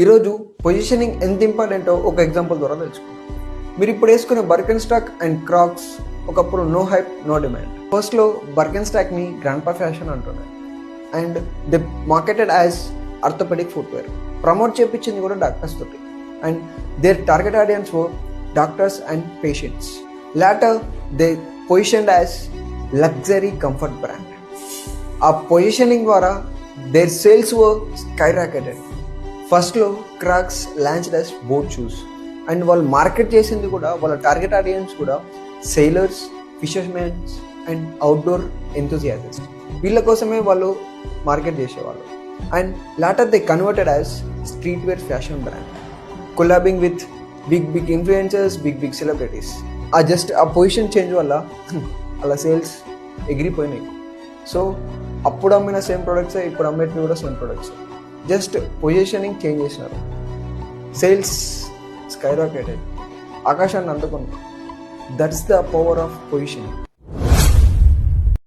ఈరోజు పొజిషనింగ్ ఎంత ఇంపార్టెంటో ఒక ఎగ్జాంపుల్ ద్వారా తెలుసుకుందాం. మీరు ఇప్పుడు వేసుకునే బర్కెన్ స్టాక్ అండ్ క్రాక్స్ ఒకప్పుడు నో హైప్ నో డిమాండ్. ఫస్ట్లో బర్కెన్ స్టాక్ని గ్రాండ్ పా ఫ్యాషన్ అంటున్నారు and they marketed as orthopaedic footwear. Promote చేయించింది కూడా డాక్టర్స్ తోటి and their target audience were doctors and patients. Later they positioned as luxury comfort brand. ఆ positioning ద్వారా their sales were skyrocketed. ఫస్ట్లో Crocs launched as boat shoes and వాళ్ళు market చేసింది కూడా వాళ్ళ టార్గెట్ ఆడియన్స్ కూడా sailors, fishermens and outdoor enthusiast. వీళ్ళ కోసమే వాళ్ళు మార్కెట్ చేసేవాళ్ళు. And later they converted as streetwear fashion brand, collabing with big influencers, big celebrities. ఆ పొజిషన్ చేంజ్ వల్ల అలా సేల్స్ ఎగిరిపోయినాయి. సో అప్పుడు అమ్మిన సేమ్ ప్రొడక్ట్సే ఇప్పుడు అమ్మేటివి కూడా same products, just positioning change చేసినారు. సేల్స్ స్కై రాకెటెడ్, ఆకాశాన్ని అందుకున్నాం. That's the power of positioning.